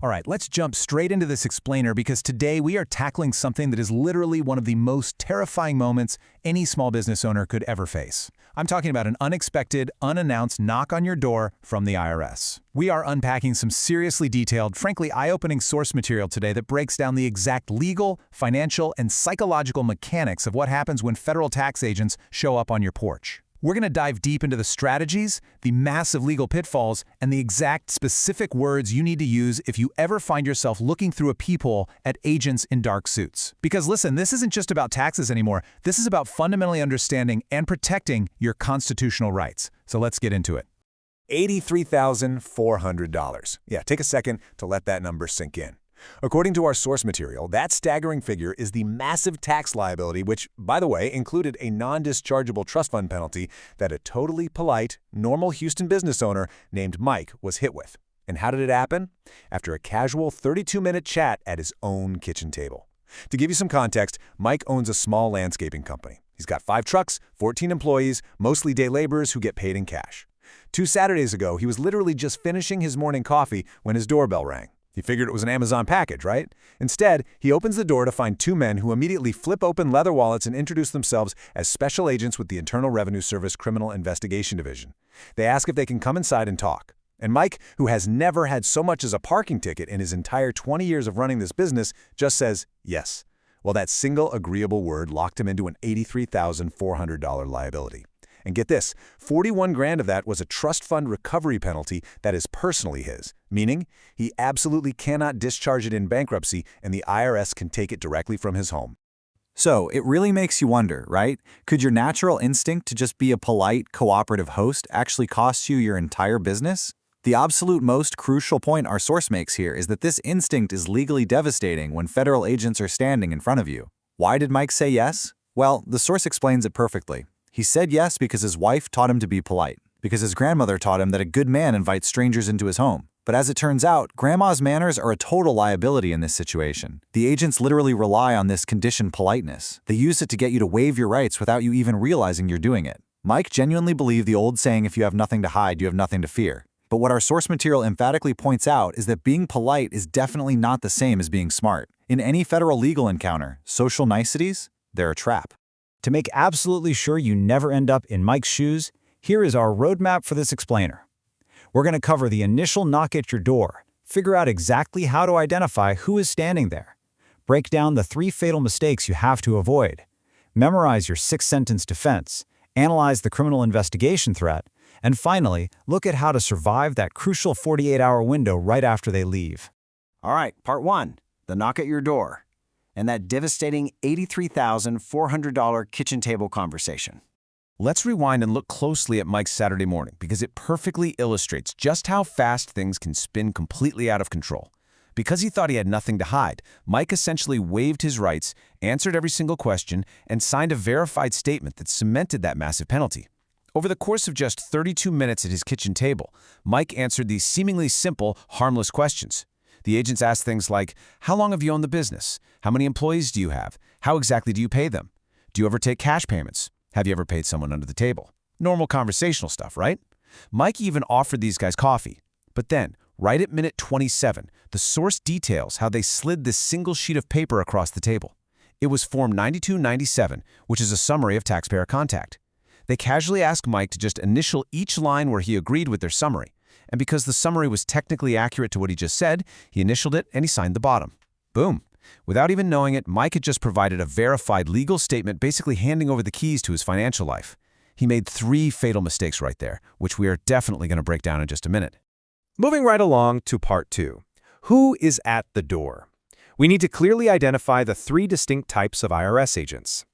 All right, let's jump straight into this explainer because today we are tackling something that is literally one of the most terrifying moments any small business owner could ever face. I'm talking about an unexpected, unannounced knock on your door from the IRS. We are unpacking some seriously detailed, frankly eye-opening source material today that breaks down the exact legal, financial, and psychological mechanics of what happens when federal tax agents show up on your porch. We're going to dive deep into the strategies, the massive legal pitfalls, and the exact specific words you need to use if you ever find yourself looking through a peephole at agents in dark suits. Because listen, this isn't just about taxes anymore. This is about fundamentally understanding and protecting your constitutional rights. So let's get into it. $83,400. Yeah, take a second to let that number sink in. According to our source material, that staggering figure is the massive tax liability which, by the way, included a non-dischargeable trust fund penalty that a totally polite, normal Houston business owner named Mike was hit with. And how did it happen? After a casual 32-minute chat at his own kitchen table. To give you some context, Mike owns a small landscaping company. He's got 5 trucks, 14 employees, mostly day laborers who get paid in cash. 2 Saturdays ago, he was literally just finishing his morning coffee when his doorbell rang. He figured it was an Amazon package, right? Instead, he opens the door to find 2 men who immediately flip open leather wallets and introduce themselves as special agents with the Internal Revenue Service Criminal Investigation Division. They ask if they can come inside and talk. And Mike, who has never had so much as a parking ticket in his entire 20 years of running this business, just says yes. Well, that single agreeable word locked him into an $83,400 liability. And get this, 41 grand of that was a trust fund recovery penalty that is personally his, meaning he absolutely cannot discharge it in bankruptcy and the IRS can take it directly from his home. So it really makes you wonder, right? Could your natural instinct to just be a polite, cooperative host actually cost you your entire business? The absolute most crucial point our source makes here is that this instinct is legally devastating when federal agents are standing in front of you. Why did Mike say yes? Well, the source explains it perfectly. He said yes because his wife taught him to be polite, because his grandmother taught him that a good man invites strangers into his home. But as it turns out, grandma's manners are a total liability in this situation. The agents literally rely on this conditioned politeness. They use it to get you to waive your rights without you even realizing you're doing it. Mike genuinely believed the old saying, if you have nothing to hide, you have nothing to fear. But what our source material emphatically points out is that being polite is definitely not the same as being smart. In any federal legal encounter, social niceties, they're a trap. To make absolutely sure you never end up in Mike's shoes, here is our roadmap for this explainer. We're going to cover the initial knock at your door, figure out exactly how to identify who is standing there, break down the 3 fatal mistakes you have to avoid, memorize your 6-sentence defense, analyze the criminal investigation threat, and finally, look at how to survive that crucial 48-hour window right after they leave. All right, part 1, the knock at your door, and that devastating $83,400 kitchen table conversation. Let's rewind and look closely at Mike's Saturday morning because it perfectly illustrates just how fast things can spin completely out of control. Because he thought he had nothing to hide, Mike essentially waived his rights, answered every single question, and signed a verified statement that cemented that massive penalty. Over the course of just 32 minutes at his kitchen table, Mike answered these seemingly simple, harmless questions. The agents asked things like, how long have you owned the business? How many employees do you have? How exactly do you pay them? Do you ever take cash payments? Have you ever paid someone under the table? Normal conversational stuff, right? Mike even offered these guys coffee. But then, right at minute 27, the source details how they slid this single sheet of paper across the table. It was Form 9297, which is a summary of taxpayer contact. They casually asked Mike to just initial each line where he agreed with their summary. And because the summary was technically accurate to what he just said, he initialed it and he signed the bottom. Boom. Without even knowing it, Mike had just provided a verified legal statement basically handing over the keys to his financial life. He made 3 fatal mistakes right there, which we are definitely going to break down in just a minute. Moving right along to part 2. Who is at the door? We need to clearly identify the 3 distinct types of IRS agents.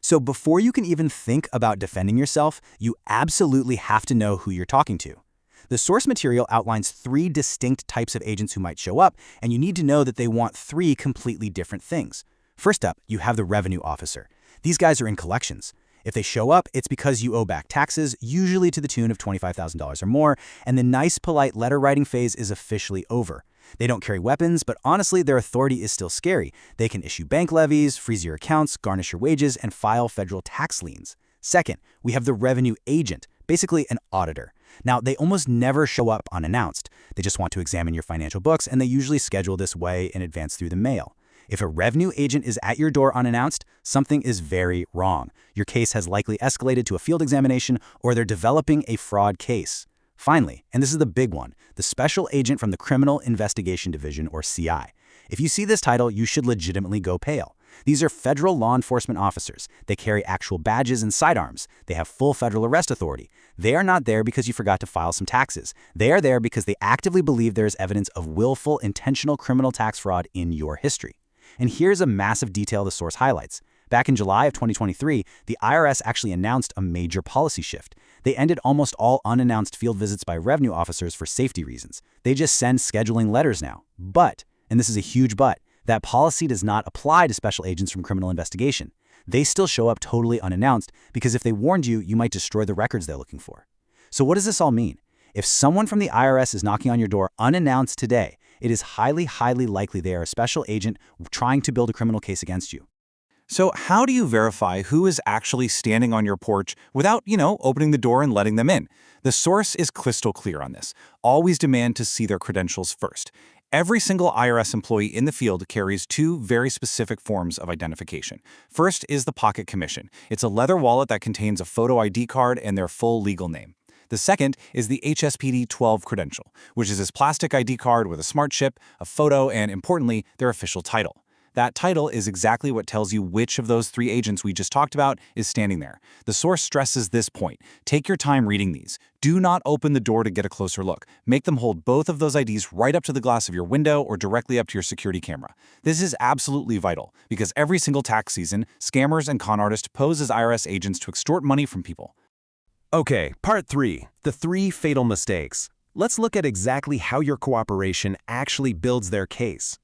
So before you can even think about defending yourself, you absolutely have to know who you're talking to. The source material outlines 3 distinct types of agents who might show up, and you need to know that they want 3 completely different things. First up, you have the revenue officer. These guys are in collections. If they show up, it's because you owe back taxes, usually to the tune of $25,000 or more, and the nice, polite letter-writing phase is officially over. They don't carry weapons, but honestly, their authority is still scary. They can issue bank levies, freeze your accounts, garnish your wages, and file federal tax liens. Second, we have the revenue agent, basically an auditor. Now, they almost never show up unannounced. They just want to examine your financial books, and they usually schedule this way in advance through the mail. If a revenue agent is at your door unannounced, something is very wrong. Your case has likely escalated to a field examination, or they're developing a fraud case. Finally, and this is the big one, the special agent from the Criminal Investigation Division, or CI. If you see this title, you should legitimately go pale. These are federal law enforcement officers. They carry actual badges and sidearms. They have full federal arrest authority. They are not there because you forgot to file some taxes. They are there because they actively believe there is evidence of willful, intentional criminal tax fraud in your history. And here's a massive detail the source highlights. Back in July of 2023, the IRS actually announced a major policy shift. They ended almost all unannounced field visits by revenue officers for safety reasons. They just send scheduling letters now. But, and this is a huge but, that policy does not apply to special agents from criminal investigation. They still show up totally unannounced because if they warned you, you might destroy the records they're looking for. So what does this all mean? If someone from the IRS is knocking on your door unannounced today, it is highly, highly likely they are a special agent trying to build a criminal case against you. So how do you verify who is actually standing on your porch without, opening the door and letting them in? The source is crystal clear on this. Always demand to see their credentials first. Every single IRS employee in the field carries two very specific forms of identification. First is the pocket commission. It's a leather wallet that contains a photo ID card and their full legal name. The second is the HSPD 12 credential, which is this plastic ID card with a smart chip, a photo, and importantly, their official title. That title is exactly what tells you which of those three agents we just talked about is standing there. The source stresses this point. Take your time reading these. Do not open the door to get a closer look. Make them hold both of those IDs right up to the glass of your window or directly up to your security camera. This is absolutely vital because every single tax season, scammers and con artists pose as IRS agents to extort money from people. Okay, part 3, the 3 fatal mistakes. Let's look at exactly how your cooperation actually builds their case.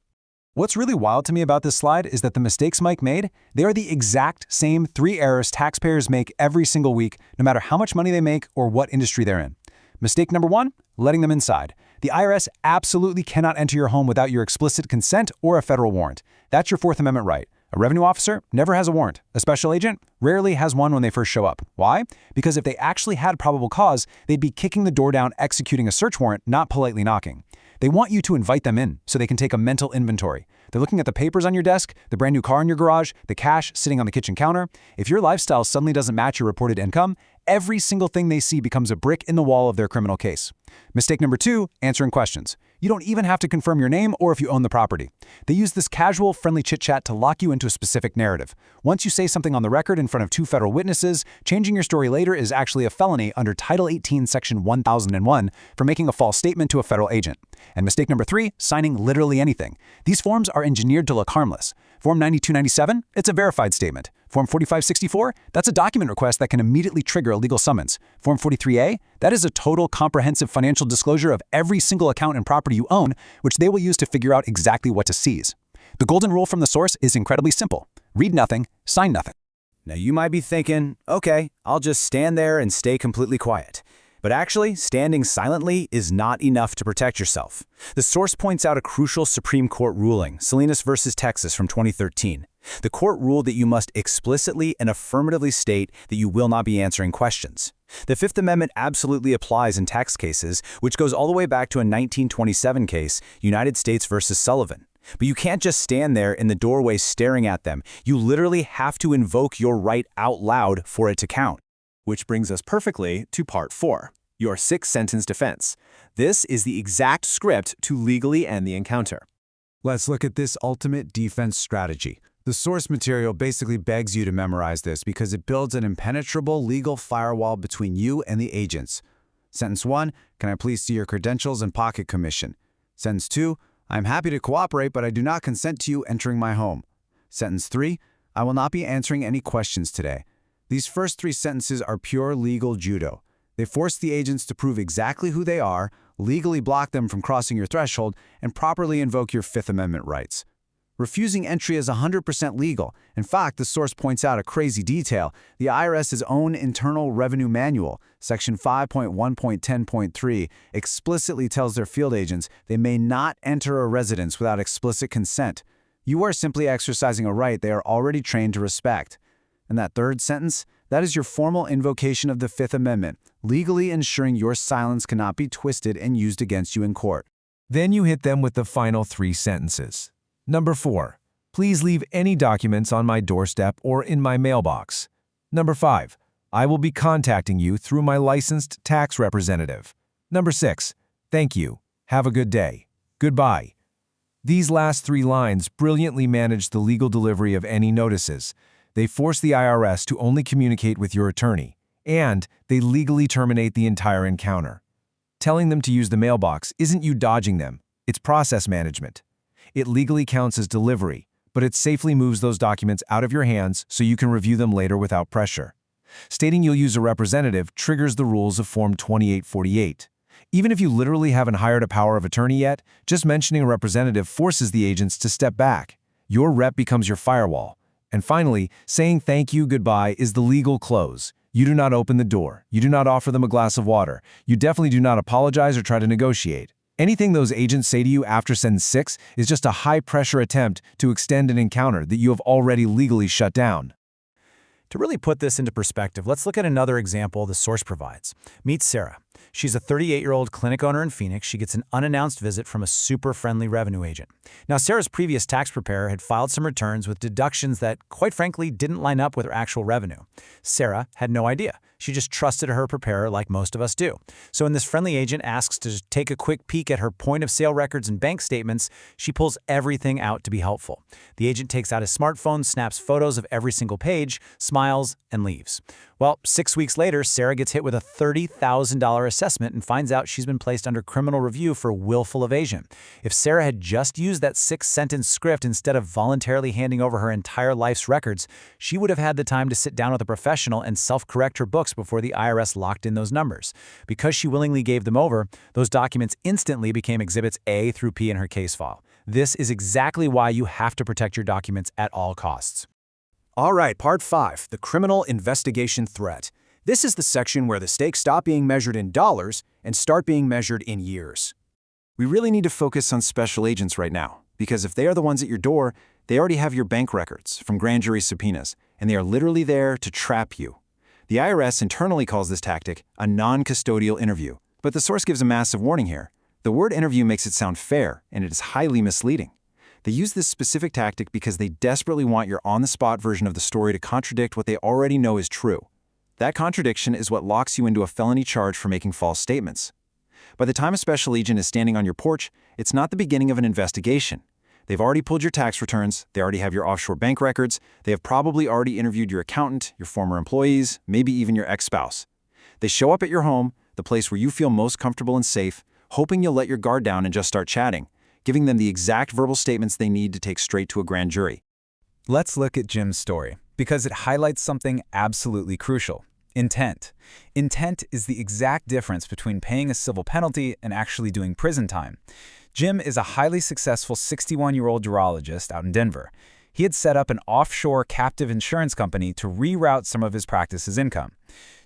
What's really wild to me about this slide is that the mistakes Mike made, they are the exact same 3 errors taxpayers make every single week, no matter how much money they make or what industry they're in. Mistake number 1, letting them inside. The IRS absolutely cannot enter your home without your explicit consent or a federal warrant. That's your Fourth Amendment right. A revenue officer never has a warrant. A special agent rarely has one when they first show up. Why? Because if they actually had probable cause, they'd be kicking the door down, executing a search warrant, not politely knocking. They want you to invite them in so they can take a mental inventory. They're looking at the papers on your desk, the brand new car in your garage, the cash sitting on the kitchen counter. If your lifestyle suddenly doesn't match your reported income, every single thing they see becomes a brick in the wall of their criminal case. Mistake number 2, answering questions. You don't even have to confirm your name or if you own the property. They use this casual, friendly chit-chat to lock you into a specific narrative. Once you say something on the record in front of 2 federal witnesses, changing your story later is actually a felony under Title 18, Section 1001 for making a false statement to a federal agent. And mistake number 3, signing literally anything. These forms are engineered to look harmless. Form 9297, it's a verified statement. Form 4564, that's a document request that can immediately trigger a legal summons. Form 43A, that is a total comprehensive financial disclosure of every single account and property you own, which they will use to figure out exactly what to seize. The golden rule from the source is incredibly simple. Read nothing, sign nothing. Now you might be thinking, okay, I'll just stand there and stay completely quiet. But actually, standing silently is not enough to protect yourself. The source points out a crucial Supreme Court ruling, Salinas versus Texas from 2013. The court ruled that you must explicitly and affirmatively state that you will not be answering questions. The Fifth Amendment absolutely applies in tax cases, which goes all the way back to a 1927 case, United States versus Sullivan. But you can't just stand there in the doorway staring at them. You literally have to invoke your right out loud for it to count. Which brings us perfectly to part 4, your 6-sentence defense. This is the exact script to legally end the encounter. Let's look at this ultimate defense strategy. The source material basically begs you to memorize this because it builds an impenetrable legal firewall between you and the agents. Sentence 1, can I please see your credentials and pocket commission? Sentence 2, I'm happy to cooperate, but I do not consent to you entering my home. Sentence 3, I will not be answering any questions today. These first 3 sentences are pure legal judo. They force the agents to prove exactly who they are, legally block them from crossing your threshold, and properly invoke your Fifth Amendment rights. Refusing entry is 100% legal. In fact, the source points out a crazy detail. The IRS's own Internal Revenue Manual, Section 5.1.10.3, explicitly tells their field agents they may not enter a residence without explicit consent. You are simply exercising a right they are already trained to respect. And that third sentence, That is your formal invocation of the Fifth Amendment, legally ensuring your silence cannot be twisted and used against you in court. Then you hit them with the final 3 sentences. Number 4. Please leave any documents on my doorstep or in my mailbox. Number 5. I will be contacting you through my licensed tax representative. Number 6. Thank you. Have a good day. Goodbye. These last 3 lines brilliantly manage the legal delivery of any notices. They force the IRS to only communicate with your attorney, and they legally terminate the entire encounter. Telling them to use the mailbox isn't you dodging them, it's process management. It legally counts as delivery, but it safely moves those documents out of your hands so you can review them later without pressure. Stating you'll use a representative triggers the rules of Form 2848. Even if you literally haven't hired a power of attorney yet, just mentioning a representative forces the agents to step back. Your rep becomes your firewall. And finally, saying thank you, goodbye is the legal close. You do not open the door. You do not offer them a glass of water. You definitely do not apologize or try to negotiate. Anything those agents say to you after sentence 6 is just a high-pressure attempt to extend an encounter that you have already legally shut down. To really put this into perspective, let's look at another example the source provides. Meet Sarah. She's a 38-year-old clinic owner in Phoenix. She gets an unannounced visit from a super friendly revenue agent. Now, Sarah's previous tax preparer had filed some returns with deductions that, quite frankly, didn't line up with her actual revenue. Sarah had no idea. She just trusted her preparer like most of us do. So when this friendly agent asks to take a quick peek at her point-of-sale records and bank statements, she pulls everything out to be helpful. The agent takes out his smartphone, snaps photos of every single page, smiles, and leaves. Well, 6 weeks later, Sarah gets hit with a $30,000 assessment and finds out she's been placed under criminal review for willful evasion. If Sarah had just used that 6-sentence script instead of voluntarily handing over her entire life's records, she would have had the time to sit down with a professional and self-correct her books before the IRS locked in those numbers. Because she willingly gave them over, those documents instantly became Exhibits A through P in her case file. This is exactly why you have to protect your documents at all costs. All right, Part 5, the criminal investigation threat. This is the section where the stakes stop being measured in dollars and start being measured in years. We really need to focus on special agents right now, because if they are the ones at your door, they already have your bank records from grand jury subpoenas, and they are literally there to trap you. The IRS internally calls this tactic a non-custodial interview, but the source gives a massive warning here. The word interview makes it sound fair, and it is highly misleading. They use this specific tactic because they desperately want your on-the-spot version of the story to contradict what they already know is true. That contradiction is what locks you into a felony charge for making false statements. By the time a special agent is standing on your porch, it's not the beginning of an investigation. They've already pulled your tax returns, they already have your offshore bank records, they have probably already interviewed your accountant, your former employees, maybe even your ex-spouse. They show up at your home, the place where you feel most comfortable and safe, hoping you'll let your guard down and just start chatting, giving them the exact verbal statements they need to take straight to a grand jury. Let's look at Jim's story, because it highlights something absolutely crucial. Intent. Intent is the exact difference between paying a civil penalty and actually doing prison time. Jim is a highly successful 61-year-old urologist out in Denver. He had set up an offshore captive insurance company to reroute some of his practice's income.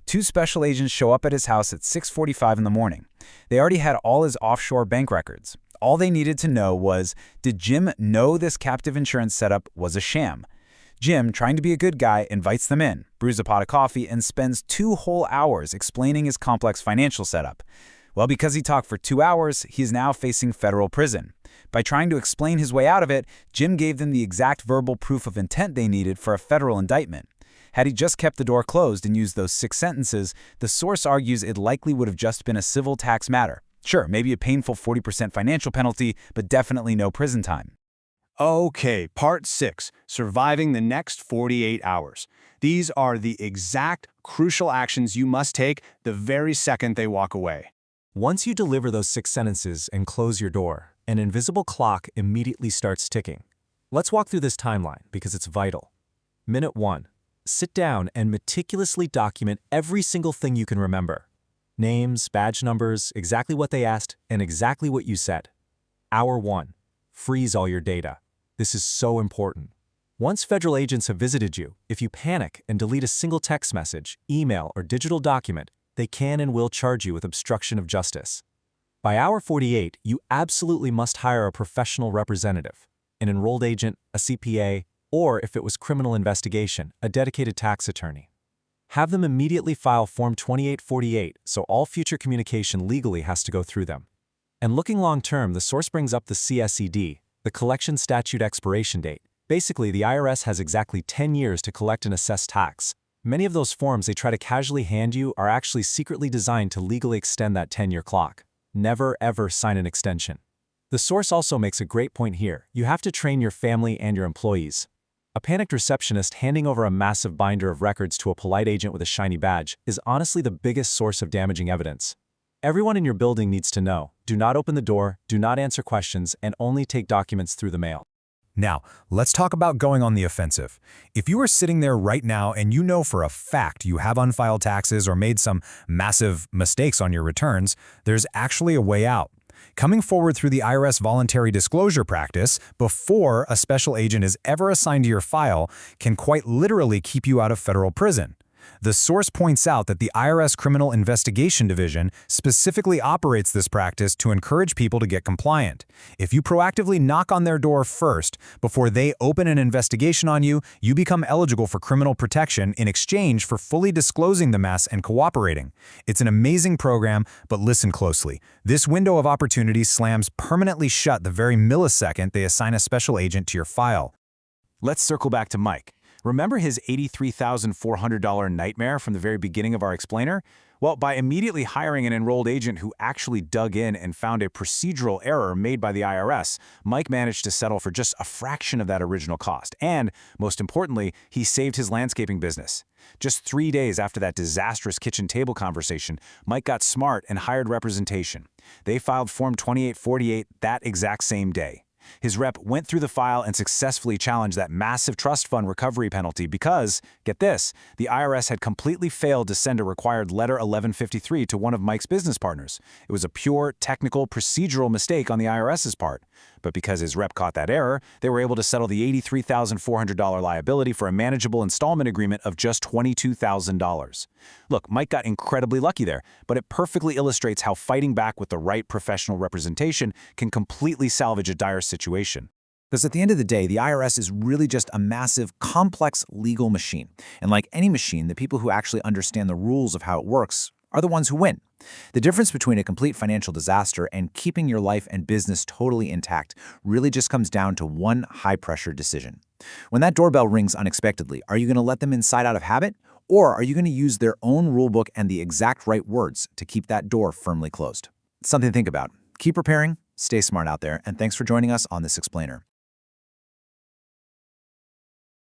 2 special agents show up at his house at 6:45 in the morning. They already had all his offshore bank records. All they needed to know was, did Jim know this captive insurance setup was a sham? Jim, trying to be a good guy, invites them in, brews a pot of coffee, and spends 2 whole hours explaining his complex financial setup. Well, because he talked for 2 hours, he is now facing federal prison. By trying to explain his way out of it, Jim gave them the exact verbal proof of intent they needed for a federal indictment. Had he just kept the door closed and used those 6 sentences, the source argues it likely would have just been a civil tax matter. Sure, maybe a painful 40% financial penalty, but definitely no prison time. Okay, Part 6, surviving the next 48 hours. These are the exact crucial actions you must take the very second they walk away. Once you deliver those 6 sentences and close your door, an invisible clock immediately starts ticking. Let's walk through this timeline because it's vital. Minute 1. Sit down and meticulously document every single thing you can remember. Names, badge numbers, exactly what they asked, and exactly what you said. Hour 1. Freeze all your data. This is so important. Once federal agents have visited you, if you panic and delete a single text message, email, or digital document, they can and will charge you with obstruction of justice. By hour 48, you absolutely must hire a professional representative, an enrolled agent, a CPA, or if it was criminal investigation, a dedicated tax attorney. Have them immediately file Form 2848 so all future communication legally has to go through them. And looking long-term, the source brings up the CSED, the Collection Statute Expiration Date. Basically, the IRS has exactly 10 years to collect and assess tax. Many of those forms they try to casually hand you are actually secretly designed to legally extend that 10-year clock. Never, ever sign an extension. The source also makes a great point here. You have to train your family and your employees. A panicked receptionist handing over a massive binder of records to a polite agent with a shiny badge is honestly the biggest source of damaging evidence. Everyone in your building needs to know. Do not open the door, do not answer questions, and only take documents through the mail. Now, let's talk about going on the offensive. If you are sitting there right now and you know for a fact you have unfiled taxes or made some massive mistakes on your returns, there's actually a way out. Coming forward through the IRS voluntary disclosure practice before a special agent is ever assigned to your file can quite literally keep you out of federal prison. The source points out that the IRS Criminal Investigation Division specifically operates this practice to encourage people to get compliant. If you proactively knock on their door first, before they open an investigation on you, you become eligible for criminal protection in exchange for fully disclosing the mess and cooperating. It's an amazing program, but listen closely. This window of opportunity slams permanently shut the very millisecond they assign a special agent to your file. Let's circle back to Mike. Remember his $83,400 nightmare from the very beginning of our explainer? Well, by immediately hiring an enrolled agent who actually dug in and found a procedural error made by the IRS, Mike managed to settle for just a fraction of that original cost. And, most importantly, he saved his landscaping business. Just 3 days after that disastrous kitchen table conversation, Mike got smart and hired representation. They filed Form 2848 that exact same day. His rep went through the file and successfully challenged that massive trust fund recovery penalty because, get this, the IRS had completely failed to send a required Letter 1153 to one of Mike's business partners. It was a pure, technical, procedural mistake on the IRS's part. But because his rep caught that error, they were able to settle the $83,400 liability for a manageable installment agreement of just $22,000. Look, Mike got incredibly lucky there, but it perfectly illustrates how fighting back with the right professional representation can completely salvage a dire situation. Because at the end of the day, the IRS is really just a massive, complex legal machine. And like any machine, the people who actually understand the rules of how it works are the ones who win. The difference between a complete financial disaster and keeping your life and business totally intact really just comes down to one high-pressure decision. When that doorbell rings unexpectedly, are you going to let them inside out of habit? Or are you going to use their own rulebook and the exact right words to keep that door firmly closed? Something to think about. Keep preparing, stay smart out there, and thanks for joining us on this explainer.